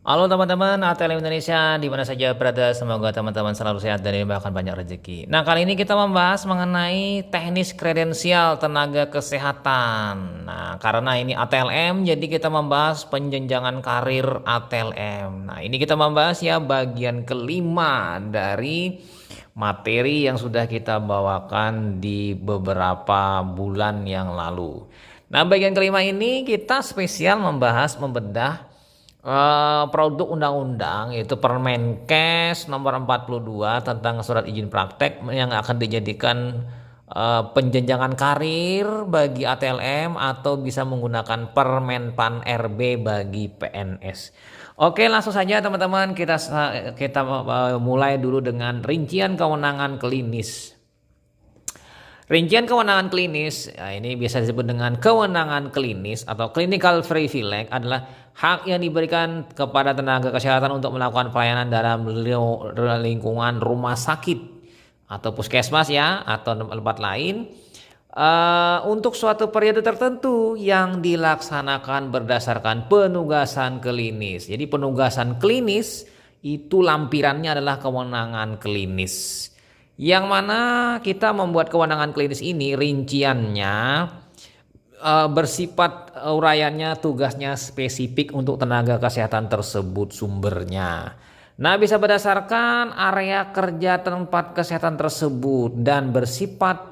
Halo teman-teman ATLM Indonesia di mana saja berada, semoga teman-teman selalu sehat dan diberikan banyak rezeki. Nah, kali ini kita membahas mengenai teknis kredensial tenaga kesehatan. Nah, karena ini ATLM jadi kita membahas penjenjangan karir ATLM. Nah, ini kita membahas ya bagian kelima dari materi yang sudah kita bawakan di beberapa bulan yang lalu. Nah, bagian kelima ini kita spesial membahas membedah produk undang-undang yaitu Permenkes nomor 42 tentang surat izin praktek yang akan dijadikan penjenjangan karir bagi ATLM atau bisa menggunakan Permenpan RB bagi PNS. Oke, langsung saja teman-teman kita mulai dulu dengan rincian kewenangan klinis. Rincian kewenangan klinis, ya ini biasa disebut dengan kewenangan klinis atau clinical privilege adalah hak yang diberikan kepada tenaga kesehatan untuk melakukan pelayanan dalam lingkungan rumah sakit atau puskesmas ya atau tempat lain untuk suatu periode tertentu yang dilaksanakan berdasarkan penugasan klinis. Jadi penugasan klinis itu lampirannya adalah kewenangan klinis. Yang mana kita membuat kewenangan klinis ini rinciannya bersifat uraiannya tugasnya spesifik untuk tenaga kesehatan tersebut sumbernya. Nah, bisa berdasarkan area kerja tempat kesehatan tersebut dan bersifat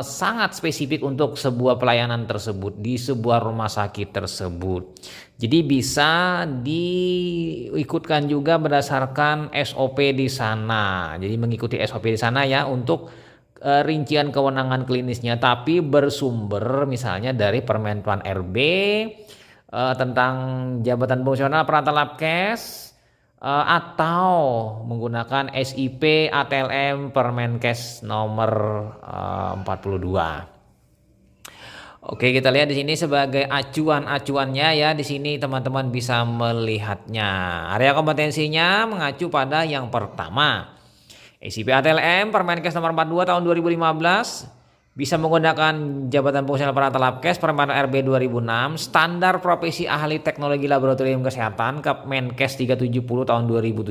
sangat spesifik untuk sebuah pelayanan tersebut di sebuah rumah sakit tersebut. Jadi bisa diikutkan juga berdasarkan SOP di sana. Jadi mengikuti SOP di sana ya untuk rincian kewenangan klinisnya, tapi bersumber misalnya dari Permenpan RB tentang jabatan fungsional peralatan labkes atau menggunakan SIP ATLM Permenkes nomor 42. Oke, kita lihat di sini sebagai acuan-acuannya ya. Di sini teman-teman bisa melihatnya. Area kompetensinya mengacu pada yang pertama. SIP ATLM Permenkes nomor 42 tahun 2015 bisa menggunakan jabatan fungsional peralatan labkes Permen RB 2006, standar profesi ahli teknologi laboratorium kesehatan Kepmenkes 370 tahun 2007,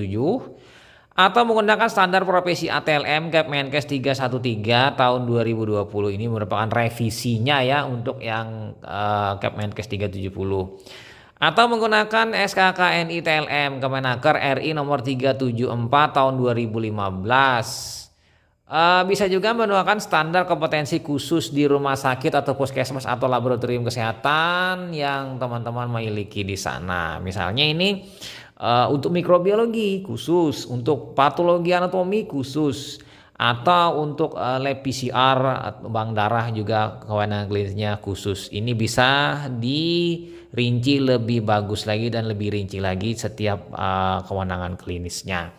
atau menggunakan standar profesi ATLM Kepmenkes 313 tahun 2020. Ini merupakan revisinya ya untuk yang Kepmenkes 370. Atau menggunakan SKKNI TLM Kemenaker RI nomor 374 tahun 2015. Bisa juga menggunakan standar kompetensi khusus di rumah sakit atau puskesmas atau laboratorium kesehatan yang teman-teman memiliki di sana. Misalnya ini untuk mikrobiologi khusus, untuk patologi anatomi khusus, atau untuk lab PCR atau bank darah juga kewenangan klinisnya khusus. Ini bisa dirinci lebih bagus lagi dan lebih rinci lagi setiap kewenangan klinisnya.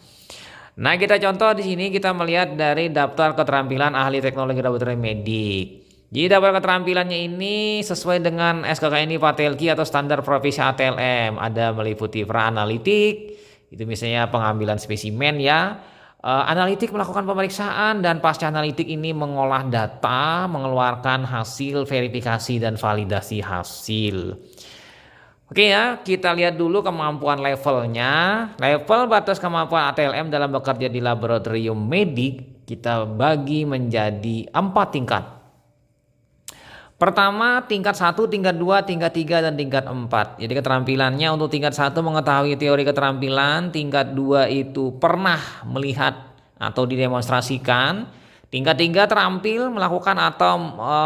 Nah, kita contoh di sini kita melihat dari daftar keterampilan ahli teknologi laboratorium medik. Jadi daftar keterampilannya ini sesuai dengan SKKNI Patelki atau standar profesi ATLM. Ada meliputi pra-analitik, itu misalnya pengambilan spesimen ya. Analitik melakukan pemeriksaan dan pasca analitik ini mengolah data, mengeluarkan hasil verifikasi dan validasi hasil. Oke ya, kita lihat dulu kemampuan levelnya. Level batas kemampuan ATLM dalam bekerja di laboratorium medik kita bagi menjadi 4 tingkat. Pertama, tingkat 1, tingkat 2, tingkat 3, dan tingkat 4. Jadi keterampilannya untuk tingkat 1 mengetahui teori keterampilan, tingkat 2 itu pernah melihat atau didemonstrasikan, tingkat 3 terampil melakukan atau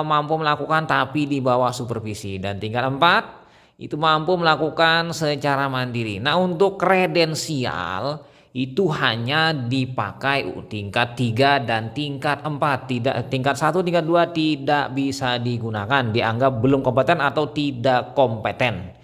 mampu melakukan tapi di bawah supervisi, dan tingkat 4 itu mampu melakukan secara mandiri. Nah, untuk kredensial itu hanya dipakai tingkat 3 dan tingkat 4. Tidak, tingkat 1, tingkat 2 tidak bisa digunakan, dianggap belum kompeten atau tidak kompeten.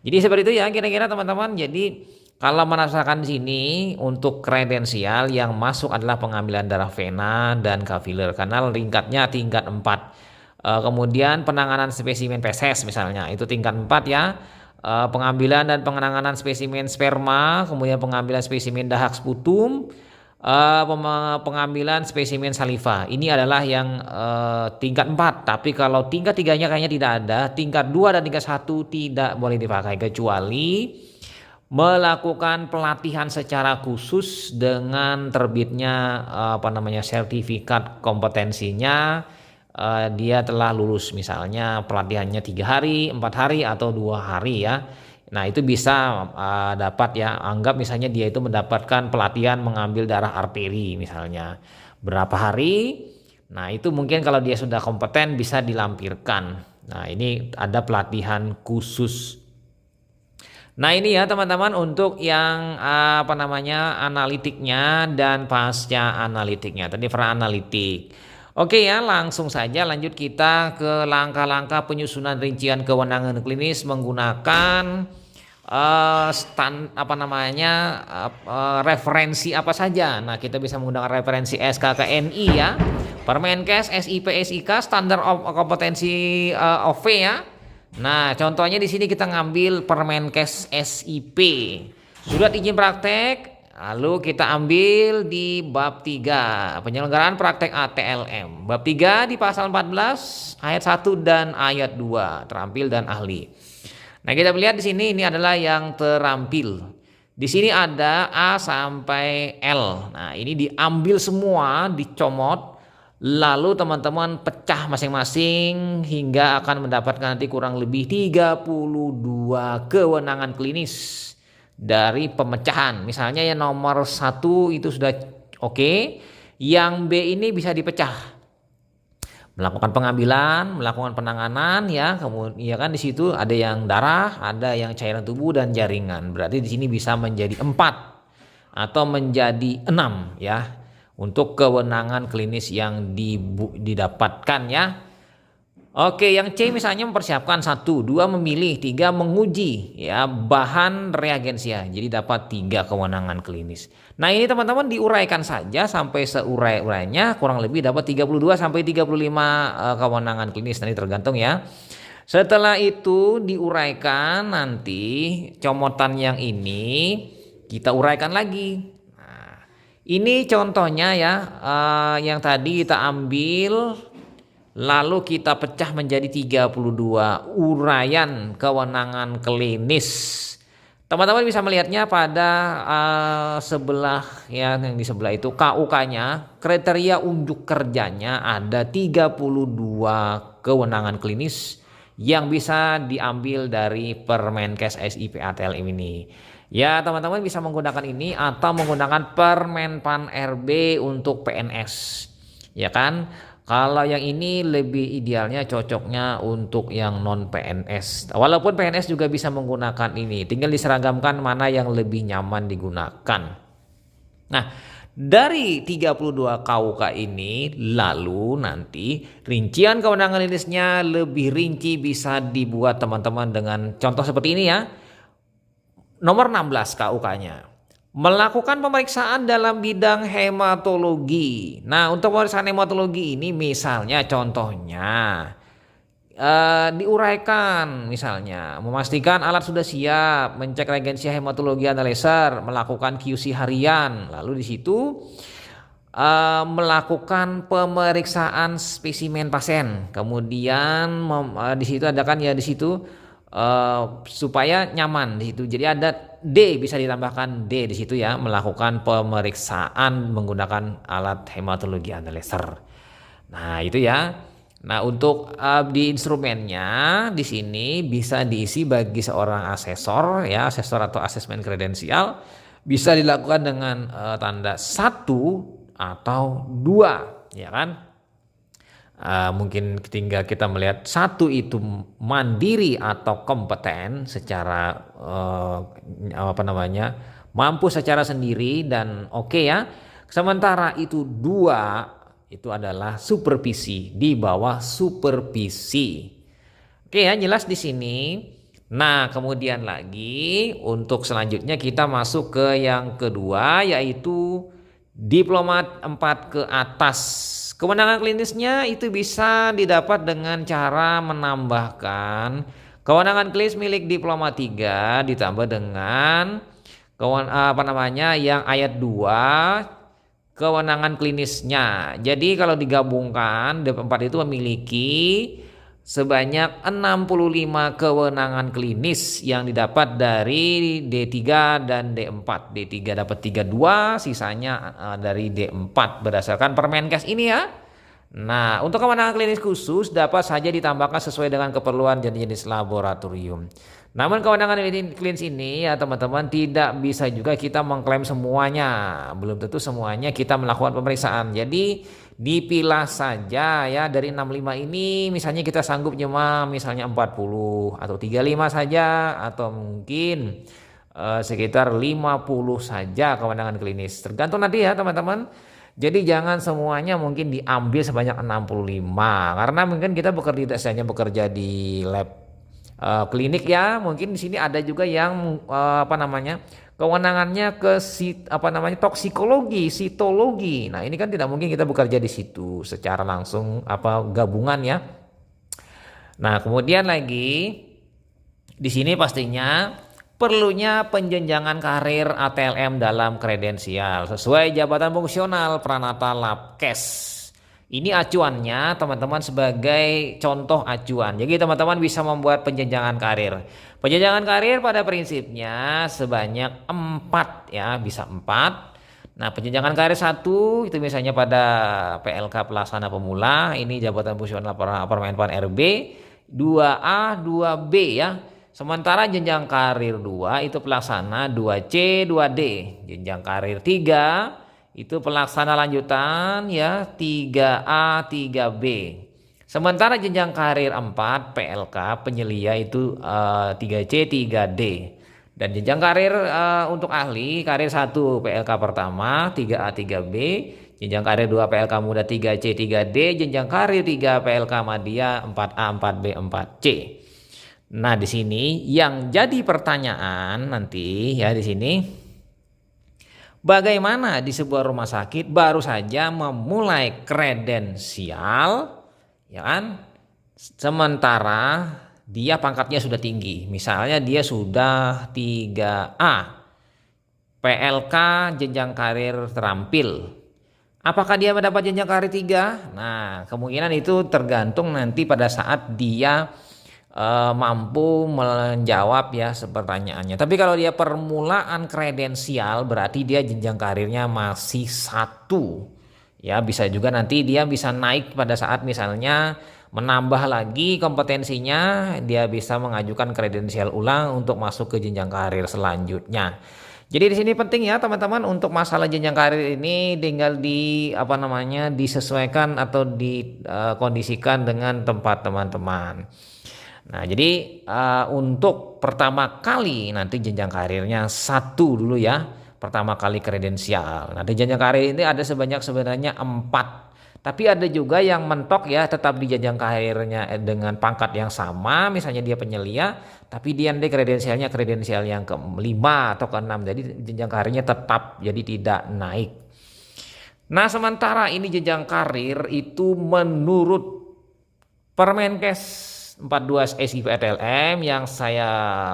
Jadi seperti itu ya kira-kira teman-teman. Jadi kalau merasakan di sini untuk kredensial yang masuk adalah pengambilan darah vena dan kapiler karena tingkatnya tingkat 4. Kemudian penanganan spesimen feses misalnya itu tingkat 4 ya. Pengambilan dan penanganan spesimen sperma, kemudian pengambilan spesimen dahak sputum, pengambilan spesimen saliva. Ini adalah yang tingkat 4. Tapi kalau tingkat 3-nya kayaknya tidak ada. Tingkat 2 dan tingkat 1 tidak boleh dipakai kecuali melakukan pelatihan secara khusus dengan terbitnya sertifikat kompetensinya, dia telah lulus, misalnya pelatihannya 3 hari, 4 hari atau 2 hari ya. Nah itu bisa dapat ya, anggap misalnya dia itu mendapatkan pelatihan mengambil darah arteri misalnya berapa hari. Nah itu mungkin kalau dia sudah kompeten bisa dilampirkan. Nah ini ada pelatihan khusus. Nah ini ya teman-teman untuk yang analitiknya dan pasca analitiknya. Tadi pra analitik. Oke ya, langsung saja lanjut kita ke langkah-langkah penyusunan rincian kewenangan klinis menggunakan referensi apa saja. Nah kita bisa menggunakan referensi SKKNI ya, Permenkes, SIP, SIK, standar kompetensi OV ya. Nah, contohnya di sini kita ngambil Permenkes SIP. Surat izin praktek, lalu kita ambil di bab 3, penyelenggaraan praktek ATLM. Bab 3 di pasal 14 ayat 1 dan ayat 2, terampil dan ahli. Nah, kita lihat di sini ini adalah yang terampil. Di sini ada A sampai L. Nah, ini diambil semua, dicomot. Lalu teman-teman pecah masing-masing hingga akan mendapatkan nanti kurang lebih 32 kewenangan klinis dari pemecahan. Misalnya yang nomor 1 itu sudah oke. Yang B ini bisa dipecah. Melakukan pengambilan, melakukan penanganan ya. Kemudian ya kan di situ ada yang darah, ada yang cairan tubuh dan jaringan. Berarti di sini bisa menjadi 4 atau menjadi 6 ya. Untuk kewenangan klinis yang didapatkan ya. Oke, yang C misalnya mempersiapkan 1, 2 memilih, 3 menguji ya bahan reagensia. Jadi dapat 3 kewenangan klinis. Nah, ini teman-teman diuraikan saja sampai seurai-urainya, kurang lebih dapat 32 sampai 35 kewenangan klinis, nanti tergantung ya. Setelah itu diuraikan, nanti comotan yang ini kita uraikan lagi. Ini contohnya ya, yang tadi kita ambil lalu kita pecah menjadi 32 uraian kewenangan klinis. Teman-teman bisa melihatnya pada sebelah ya, yang di sebelah itu KUK-nya, kriteria unjuk kerjanya ada 32 kewenangan klinis yang bisa diambil dari Permenkes SIP ATLM ini. Ya teman-teman bisa menggunakan ini atau menggunakan Permenpan RB untuk PNS. Ya kan? Kalau yang ini lebih idealnya cocoknya untuk yang non PNS. Walaupun PNS juga bisa menggunakan ini. Tinggal diseragamkan mana yang lebih nyaman digunakan. Nah, dari 32 KUK ini lalu nanti rincian kewenangan klinisnya lebih rinci bisa dibuat teman-teman dengan contoh seperti ini ya. Nomor 16 KUK-nya. Melakukan pemeriksaan dalam bidang hematologi. Nah, untuk pemeriksaan hematologi ini misalnya contohnya diuraikan misalnya memastikan alat sudah siap, mencek reagensia hematologi analyzer, melakukan QC harian. Lalu di situ melakukan pemeriksaan spesimen pasien. Kemudian di situ ada kan ya di situ supaya nyaman di situ. Jadi ada D, bisa ditambahkan D di situ ya, melakukan pemeriksaan menggunakan alat hematologi analyzer. Nah, itu ya. Nah, untuk di instrumennya di sini bisa diisi bagi seorang asesor ya, asesor atau asesmen kredensial bisa dilakukan dengan tanda 1 atau 2 ya kan. Mungkin tinggal kita melihat 1 itu mandiri atau kompeten secara mampu secara sendiri dan oke ya. Sementara itu 2 itu adalah supervisi, di bawah supervisi. Oke ya, jelas di sini. Nah, kemudian lagi untuk selanjutnya kita masuk ke yang kedua yaitu diplomat 4 ke atas. Kewenangan klinisnya itu bisa didapat dengan cara menambahkan kewenangan klinis milik diplomat 3 ditambah dengan yang ayat 2 kewenangan klinisnya. Jadi kalau digabungkan D4 itu memiliki sebanyak 65 kewenangan klinis yang didapat dari D3 dan D4. D3 dapat 32, sisanya dari D4 berdasarkan Permenkes ini ya. Nah, untuk kewenangan klinis khusus dapat saja ditambahkan sesuai dengan keperluan jenis laboratorium. Namun kewenangan klinis ini ya teman-teman tidak bisa juga kita mengklaim semuanya. Belum tentu semuanya kita melakukan pemeriksaan. Jadi dipilah saja ya dari 65 ini misalnya kita sanggup cuma misalnya 40 atau 35 saja atau mungkin sekitar 50 saja kewenangan klinis. Tergantung nanti ya teman-teman. Jadi jangan semuanya mungkin diambil sebanyak 65 karena mungkin kita bekerja tidak hanya bekerja di lab klinik ya, mungkin di sini ada juga yang kewenangannya ke toksikologi, sitologi. Nah, ini kan tidak mungkin kita bekerja di situ secara langsung gabungan ya. Nah, kemudian lagi di sini pastinya perlunya penjenjangan karir ATLM dalam kredensial sesuai jabatan fungsional Pranata Labkes. Ini acuannya teman-teman sebagai contoh acuan. Jadi teman-teman bisa membuat penjenjangan karir. Penjenjangan karir pada prinsipnya sebanyak 4 ya, bisa 4. Nah, penjenjangan karir 1 itu misalnya pada PLK pelaksana pemula, ini jabatan fungsional Permenpan RB, 2A, 2B ya. Sementara jenjang karir 2 itu pelaksana 2C, 2D. Jenjang karir 3 itu pelaksana lanjutan ya 3A, 3B. Sementara jenjang karir 4 PLK penyelia itu 3C, 3D. Dan jenjang karir untuk ahli karir 1 PLK pertama 3A, 3B. Jenjang karir 2 PLK muda 3C, 3D. Jenjang karir 3 PLK Madya 4A, 4B, 4C. Nah, di sini yang jadi pertanyaan nanti ya di sini, bagaimana di sebuah rumah sakit baru saja memulai kredensial ya kan, sementara dia pangkatnya sudah tinggi, misalnya dia sudah 3A PLK jenjang karir terampil. Apakah dia mendapat jenjang karir 3? Nah, kemungkinan itu tergantung nanti pada saat dia mampu menjawab ya pertanyaannya. Tapi kalau dia permulaan kredensial berarti dia jenjang karirnya masih 1. Ya, bisa juga nanti dia bisa naik pada saat misalnya menambah lagi kompetensinya, dia bisa mengajukan kredensial ulang untuk masuk ke jenjang karir selanjutnya. Jadi di sini penting ya teman-teman, untuk masalah jenjang karir ini tinggal disesuaikan atau dikondisikan dengan tempat teman-teman. Nah, jadi untuk pertama kali nanti jenjang karirnya 1 dulu ya, pertama kali kredensial. Nah, di jenjang karir ini ada sebenarnya 4. Tapi ada juga yang mentok ya tetap di jenjang karirnya dengan pangkat yang sama, misalnya dia penyelia, tapi dia nanti kredensialnya kredensial yang ke-5 atau ke-6. Jadi jenjang karirnya tetap jadi tidak naik. Nah, sementara ini jenjang karir itu menurut Permenkes 42 SIPTLM yang saya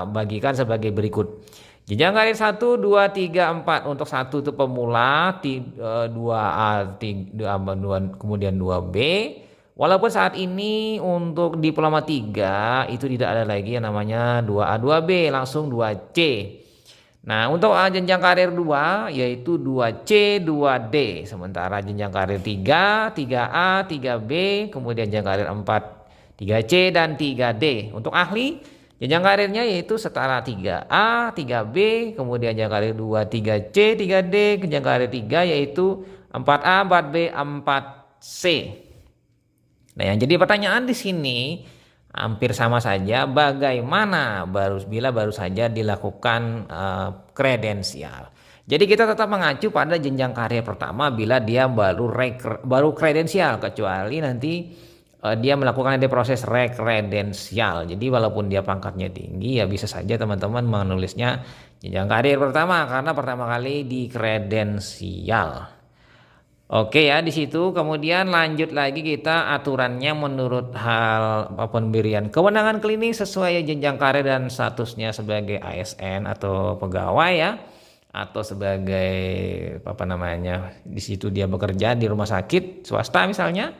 bagikan sebagai berikut. Jenjang karir 1, 2, 3, 4. Untuk 1 itu pemula, 2A, 2, kemudian 2B. Walaupun saat ini untuk diploma 3 itu tidak ada lagi yang namanya 2A, 2B, langsung 2C. Nah, untuk jenjang karir 2 yaitu 2C, 2D. Sementara jenjang karir 3, 3A, 3B, kemudian jenjang karir 4, 3C dan 3D. Untuk ahli jenjang karirnya yaitu setara 3A, 3B, kemudian jenjang karir 2, 3C, 3D, jenjang karir 3 yaitu 4A, 4B, 4C. Nah, yang jadi pertanyaan di sini hampir sama saja, bagaimana bila baru saja dilakukan kredensial. Jadi kita tetap mengacu pada jenjang karir pertama bila dia baru kredensial, kecuali nanti dia melakukan proses rekredensial. Jadi walaupun dia pangkatnya tinggi ya bisa saja teman-teman menulisnya jenjang karir pertama karena pertama kali di kredensial. Oke ya, di situ kemudian lanjut lagi kita aturannya menurut hal pemberian kewenangan klinis sesuai jenjang karir dan statusnya sebagai ASN atau pegawai ya, atau sebagai di situ dia bekerja di rumah sakit swasta misalnya.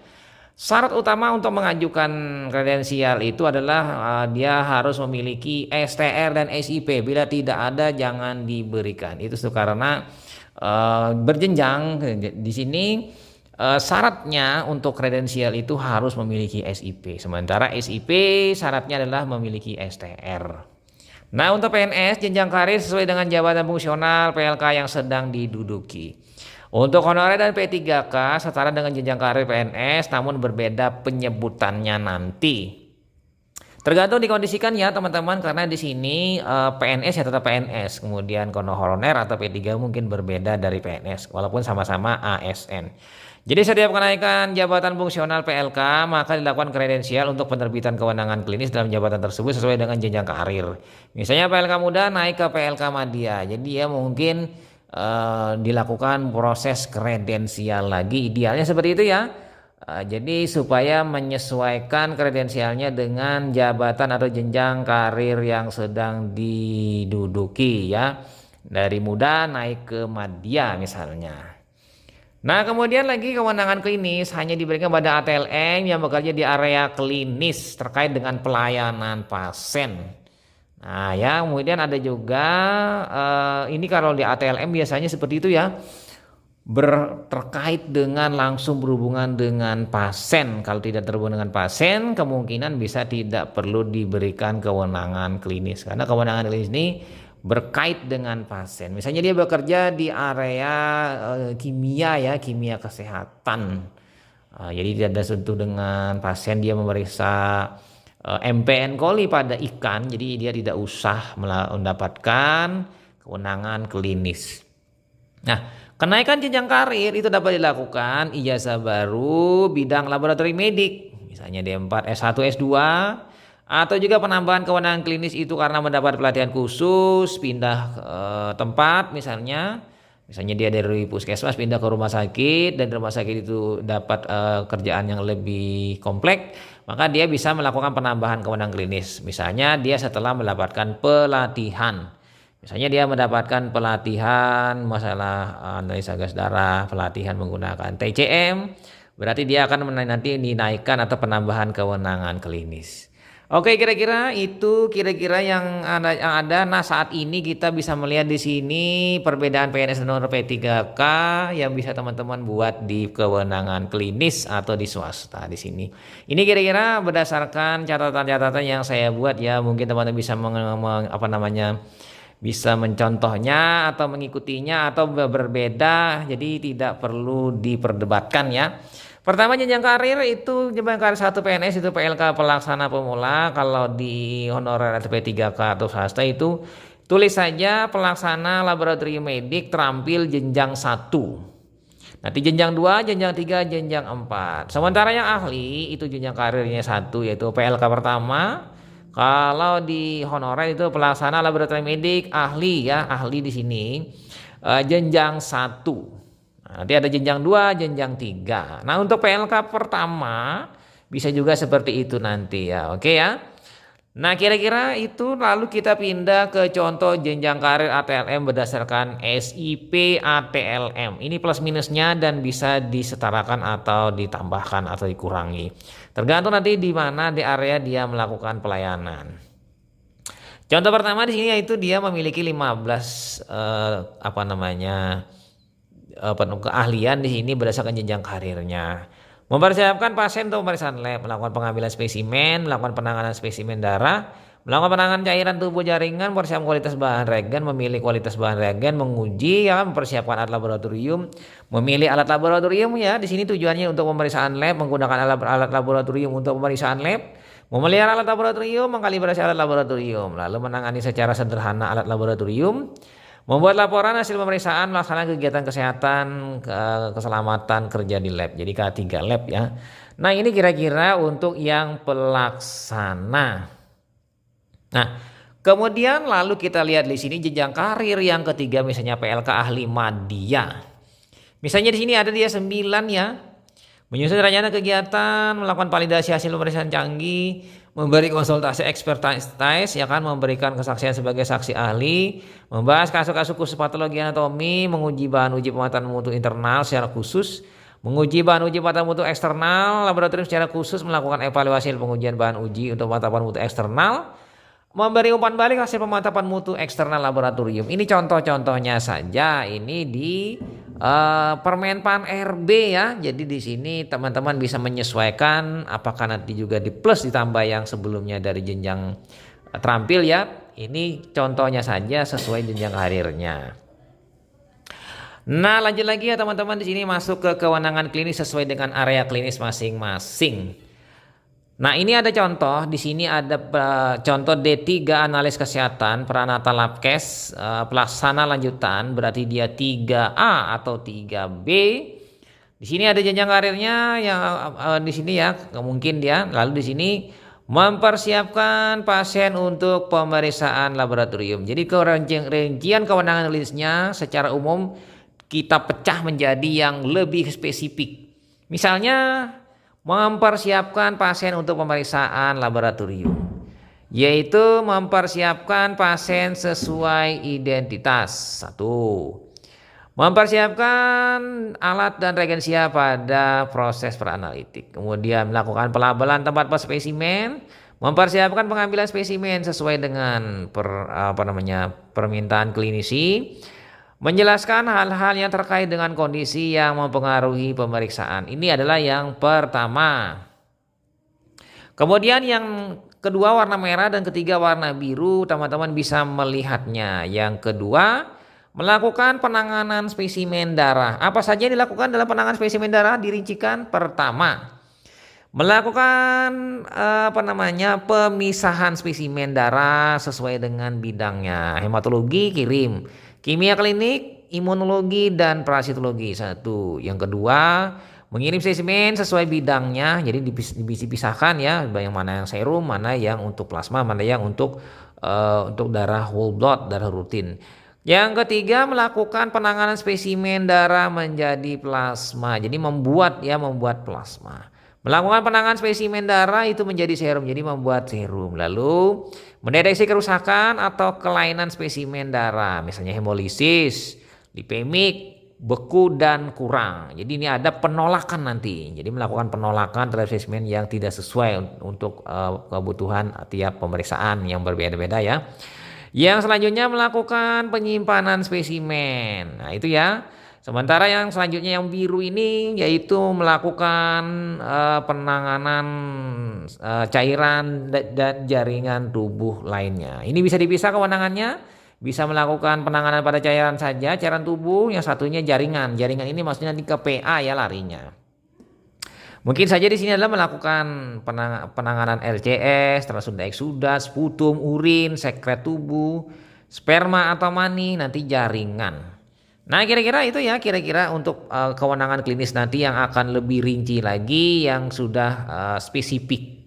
Syarat utama untuk mengajukan kredensial itu adalah dia harus memiliki STR dan SIP. Bila tidak ada jangan diberikan. Itu karena berjenjang di sini. Syaratnya untuk kredensial itu harus memiliki SIP. Sementara SIP syaratnya adalah memiliki STR. Nah, untuk PNS jenjang karir sesuai dengan jabatan fungsional PLK yang sedang diduduki. Untuk honorer dan P3K setara dengan jenjang karir PNS namun berbeda penyebutannya nanti. Tergantung dikondisikan ya teman-teman, karena di sini PNS ya tetap PNS, kemudian honorer atau P3 mungkin berbeda dari PNS walaupun sama-sama ASN. Jadi setiap kenaikan jabatan fungsional PLK maka dilakukan kredensial untuk penerbitan kewenangan klinis dalam jabatan tersebut sesuai dengan jenjang karir. Misalnya PLK muda naik ke PLK madya, jadi ya mungkin dilakukan proses kredensial lagi, idealnya seperti itu ya. Jadi supaya menyesuaikan kredensialnya dengan jabatan atau jenjang karir yang sedang diduduki ya. Dari muda naik ke madya misalnya. Nah, kemudian lagi kewenangan klinis hanya diberikan pada ATLM yang bekerja di area klinis terkait dengan pelayanan pasien. Nah ya, kemudian ada juga ini kalau di ATLM biasanya seperti itu ya, terkait dengan langsung berhubungan dengan pasien. Kalau tidak terhubung dengan pasien kemungkinan bisa tidak perlu diberikan kewenangan klinis, karena kewenangan klinis ini berkait dengan pasien. Misalnya dia bekerja di area kimia ya, kimia kesehatan. Jadi tidak ada sentuh dengan pasien, dia memeriksa MPN coli pada ikan, jadi dia tidak usah mendapatkan kewenangan klinis. Nah, kenaikan jenjang karir itu dapat dilakukan ijazah baru bidang laboratori medik, misalnya D4, S1, S2, atau juga penambahan kewenangan klinis itu karena mendapat pelatihan khusus, pindah tempat misalnya dia dari puskesmas pindah ke rumah sakit dan rumah sakit itu dapat kerjaan yang lebih kompleks, maka dia bisa melakukan penambahan kewenangan klinis. Misalnya dia setelah mendapatkan pelatihan. Misalnya dia mendapatkan pelatihan masalah analisa gas darah, pelatihan menggunakan TCM, berarti dia akan nanti dinaikkan atau penambahan kewenangan klinis. Oke, kira-kira itu yang ada. Nah, saat ini kita bisa melihat di sini perbedaan PNS dan honor P3K yang bisa teman-teman buat di kewenangan klinis atau di swasta di sini. Ini kira-kira berdasarkan catatan-catatan yang saya buat ya. Mungkin teman-teman bisa bisa mencontohnya atau mengikutinya atau berbeda, jadi tidak perlu diperdebatkan ya. Pertama, jenjang karir itu jenjang karir 1 PNS itu PLK pelaksana pemula. Kalau di honorer atau P3K atau swasta itu tulis saja pelaksana laboratorium medik terampil jenjang 1. Nanti jenjang 2, jenjang 3, jenjang 4. Sementara yang ahli itu jenjang karirnya 1 yaitu PLK pertama. Kalau di honorer itu pelaksana laboratorium medik ahli ya, ahli di sini jenjang 1. Nanti ada jenjang 2, jenjang 3. Nah, untuk PLK pertama bisa juga seperti itu nanti ya. Oke ya. Nah, kira-kira itu lalu kita pindah ke contoh jenjang karir ATLM berdasarkan SIP ATLM. Ini plus minusnya dan bisa disetarakan atau ditambahkan atau dikurangi. Tergantung nanti di mana di area dia melakukan pelayanan. Contoh pertama di sini yaitu dia memiliki 15 keahlian di sini berdasarkan jenjang karirnya. Mempersiapkan pasien untuk pemeriksaan lab, melakukan pengambilan spesimen, melakukan penanganan spesimen darah, melakukan penanganan cairan tubuh jaringan, persiapan kualitas bahan reagen, memilih kualitas bahan reagen, menguji ya, mempersiapkan alat laboratorium, memilih alat laboratorium ya. Di sini tujuannya untuk pemeriksaan lab, menggunakan alat laboratorium untuk pemeriksaan lab, memelihara alat laboratorium, mengkalibrasi alat laboratorium, lalu menangani secara sederhana alat laboratorium. Membuat laporan hasil pemeriksaan, melaksanakan kegiatan kesehatan, keselamatan kerja di lab. Jadi K3 lab ya. Nah, ini kira-kira untuk yang pelaksana. Nah, kemudian lalu kita lihat di sini jenjang karir yang ketiga, misalnya PLK ahli madya. Misalnya di sini ada dia 9 ya. Menyusun rencana kegiatan, melakukan validasi hasil pemeriksaan canggih, memberi konsultasi expertise ya kan, memberikan kesaksian sebagai saksi ahli, membahas kasus-kasus khusus patologi anatomi, menguji bahan uji pemuatan mutu internal secara khusus, Menguji bahan uji mata mutu eksternal, laboratorium secara khusus melakukan evaluasi pengujian bahan uji untuk pemantapan mutu eksternal, memberi umpan balik hasil pemantapan mutu eksternal laboratorium. Ini contoh-contohnya saja. Ini di Permenpan RB ya. Jadi di sini teman-teman bisa menyesuaikan apakah nanti juga di plus ditambah yang sebelumnya dari jenjang terampil ya. Ini contohnya saja sesuai jenjang karirnya. Nah, lanjut lagi ya teman-teman, di sini masuk ke kewenangan klinis sesuai dengan area klinis masing-masing. Nah, ini ada contoh, di sini ada contoh D3 analis kesehatan Pranata Labkes pelaksana lanjutan, berarti dia 3A atau 3B. Di sini ada jenjang karirnya yang di sini ya, mungkin dia. Lalu di sini mempersiapkan pasien untuk pemeriksaan laboratorium. Jadi rincian kewenangan klinisnya secara umum kita pecah menjadi yang lebih spesifik. Misalnya mempersiapkan pasien untuk pemeriksaan laboratorium, yaitu mempersiapkan pasien sesuai identitas. 1. Mempersiapkan alat dan reagensia pada proses peranalitik. Kemudian melakukan pelabelan tempat spesimen, mempersiapkan pengambilan spesimen sesuai dengan permintaan klinisi. Menjelaskan hal-hal yang terkait dengan kondisi yang mempengaruhi pemeriksaan. Ini adalah yang pertama. Kemudian yang kedua warna merah dan ketiga warna biru, teman-teman bisa melihatnya. Yang kedua, melakukan penanganan spesimen darah. Apa saja yang dilakukan dalam penanganan spesimen darah dirincikan. Pertama, melakukan pemisahan spesimen darah sesuai dengan bidangnya. Hematologi kirim, kimia klinik, imunologi dan parasitologi. 1. Yang kedua, mengirim spesimen sesuai bidangnya. Jadi dipisahkan ya, yang mana yang serum, mana yang untuk plasma, mana yang untuk darah whole blood, darah rutin. Yang ketiga, melakukan penanganan spesimen darah menjadi plasma. Jadi membuat plasma. Melakukan penanganan spesimen darah itu menjadi serum, jadi membuat serum. Lalu mendeteksi kerusakan atau kelainan spesimen darah, misalnya hemolisis, lipemik, beku dan kurang. Jadi ini ada penolakan nanti. Jadi melakukan penolakan terhadap spesimen yang tidak sesuai untuk kebutuhan tiap pemeriksaan yang berbeda-beda ya. Yang selanjutnya melakukan penyimpanan spesimen. Nah, itu ya. Sementara yang selanjutnya yang biru ini yaitu melakukan penanganan cairan dan jaringan tubuh lainnya. Ini bisa dipisah kewenangannya, bisa melakukan penanganan pada cairan saja, cairan tubuh, yang satunya jaringan. Jaringan ini maksudnya ke PA ya larinya. Mungkin saja di sini adalah melakukan penanganan RCS, transfusi eksudat, sputum, urin, sekret tubuh, sperma atau mani, nanti jaringan. Nah, kira-kira itu ya, kira-kira untuk kewenangan klinis nanti yang akan lebih rinci lagi, yang sudah spesifik.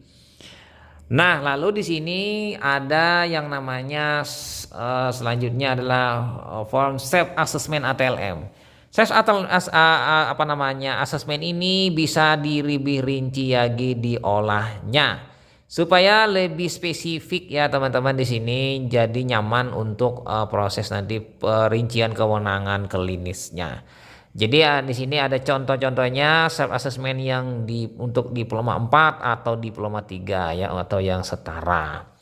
Nah, lalu di sini ada yang namanya selanjutnya adalah form self assessment ATLM. Asesmen ini bisa lebih rinci lagi diolahnya supaya lebih spesifik ya teman-teman di sini, jadi nyaman untuk proses nanti perincian kewenangan klinisnya. Jadi ya di sini ada contoh-contohnya self assessment yang untuk diploma 4 atau diploma 3 ya, atau yang setara.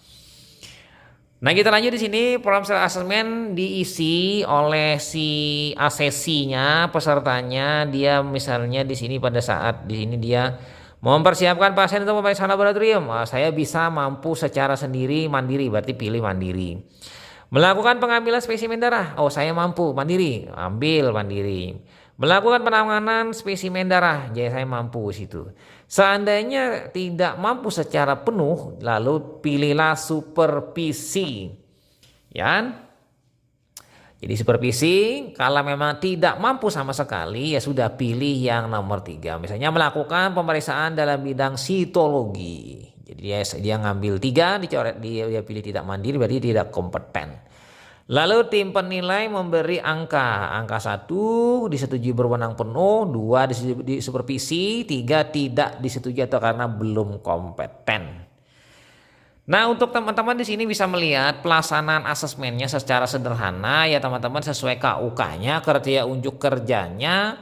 Nah, kita lanjut di sini. Form self assessment diisi oleh si asesinya, pesertanya. Dia misalnya di sini pada saat di sini dia mempersiapkan pasien untuk pemeriksaan laboratorium. Saya bisa mampu secara sendiri mandiri, berarti pilih mandiri. Melakukan pengambilan spesimen darah. Saya mampu mandiri, ambil mandiri. Melakukan penanganan spesimen darah, jadi saya mampu situ. Seandainya tidak mampu secara penuh, lalu pilihlah supervisi. Ya. Jadi supervisi, kalau memang tidak mampu sama sekali, ya sudah pilih yang nomor 3. Misalnya melakukan pemeriksaan dalam bidang sitologi. Jadi dia ngambil 3, dicoret, dia pilih tidak mandiri, berarti tidak kompeten. Lalu tim penilai memberi angka 1 disetujui berwenang penuh, 2 di supervisi, 3 tidak disetujui atau karena belum kompeten. Nah, untuk teman-teman di sini bisa melihat pelaksanaan asesmennya secara sederhana ya teman-teman, sesuai KUK-nya, kriteria unjuk kerjanya.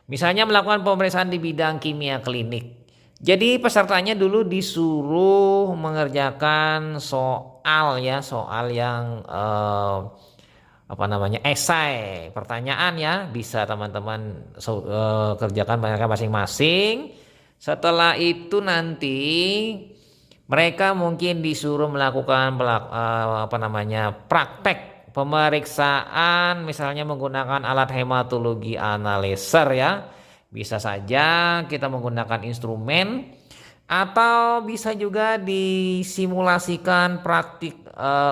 Misalnya melakukan pemeriksaan di bidang kimia klinik. Jadi pesertanya dulu disuruh mengerjakan soal ya, soal yang esai, pertanyaan ya, bisa teman-teman kerjakan mereka masing-masing. Setelah itu nanti mereka mungkin disuruh melakukan praktek pemeriksaan, misalnya menggunakan alat hematologi analyzer ya. Bisa saja kita menggunakan instrumen atau bisa juga disimulasikan praktik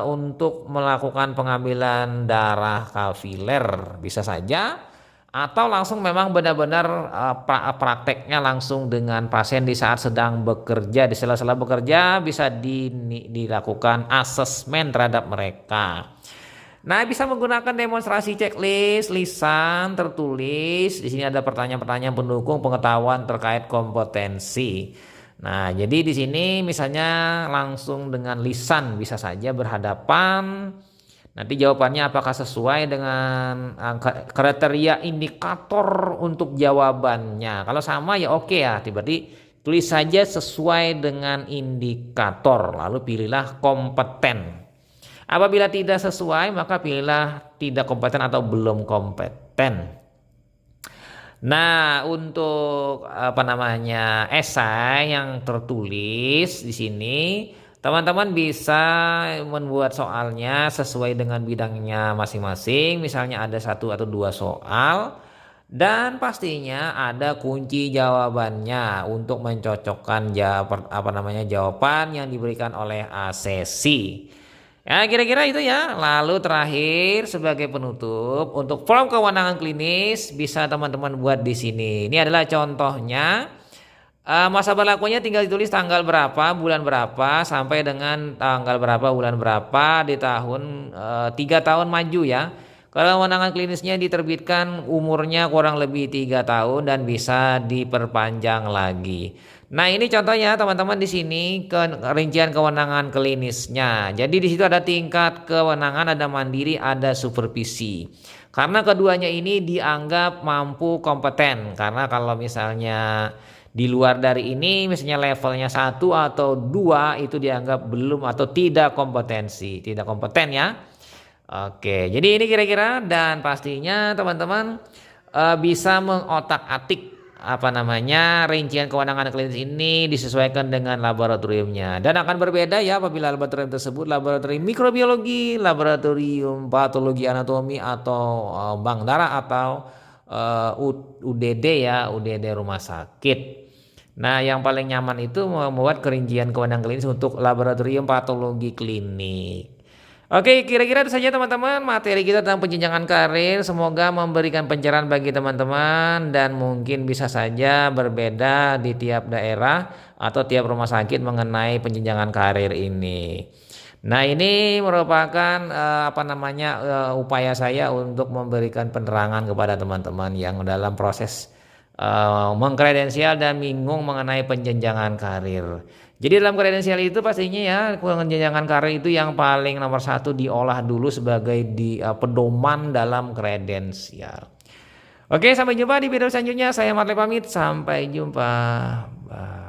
untuk melakukan pengambilan darah kapiler, bisa saja, atau langsung memang benar-benar prakteknya langsung dengan pasien di saat sedang bekerja, di sela-sela bekerja bisa dilakukan asesmen terhadap mereka. Nah, bisa menggunakan demonstrasi checklist, lisan, tertulis. Di sini ada pertanyaan-pertanyaan pendukung pengetahuan terkait kompetensi. Nah, jadi di sini misalnya langsung dengan lisan bisa saja berhadapan. Nanti jawabannya apakah sesuai dengan kriteria indikator untuk jawabannya. Kalau sama ya oke ya, berarti tulis saja sesuai dengan indikator, lalu pilihlah kompeten. Apabila tidak sesuai maka pilihlah tidak kompeten atau belum kompeten. Nah, untuk esai yang tertulis di sini teman-teman bisa membuat soalnya sesuai dengan bidangnya masing-masing. Misalnya ada 1 atau 2 soal dan pastinya ada kunci jawabannya untuk mencocokkan jawaban yang diberikan oleh asesi. Ya, kira-kira itu ya. Lalu terakhir sebagai penutup untuk form kewenangan klinis bisa teman-teman buat di sini. Ini adalah contohnya. Masa berlakunya tinggal ditulis tanggal berapa, bulan berapa sampai dengan tanggal berapa, bulan berapa di tahun 3 tahun maju ya. Kalau kewenangan klinisnya diterbitkan umurnya kurang lebih 3 tahun dan bisa diperpanjang lagi. Nah, ini contohnya teman-teman di sini rincian kewenangan klinisnya. Jadi di situ ada tingkat kewenangan, ada mandiri, ada supervisi. Karena keduanya ini dianggap mampu kompeten. Karena kalau misalnya di luar dari ini, misalnya levelnya 1 atau 2 itu dianggap belum atau tidak kompetensi, tidak kompeten ya. Oke, jadi ini kira-kira dan pastinya teman-teman bisa mengotak-atik rincian kewenangan klinis ini disesuaikan dengan laboratoriumnya dan akan berbeda ya apabila laboratorium tersebut laboratorium mikrobiologi, laboratorium patologi anatomi atau bank darah atau UDD ya, UDD rumah sakit. Nah, yang paling nyaman itu membuat kerincian kewenangan klinis untuk laboratorium patologi klinik. Oke, kira-kira itu saja teman-teman materi kita tentang penjenjangan karir. Semoga memberikan pencerahan bagi teman-teman dan mungkin bisa saja berbeda di tiap daerah atau tiap rumah sakit mengenai penjenjangan karir ini. Nah, ini merupakan upaya saya untuk memberikan penerangan kepada teman-teman yang dalam proses mengkredensial dan bingung mengenai penjenjangan karir. Jadi dalam kredensial itu pastinya ya penjenjangan karir itu yang paling nomor 1 diolah dulu sebagai pedoman dalam kredensial. Oke, sampai jumpa di video selanjutnya. Saya Marley pamit, sampai jumpa. Bye.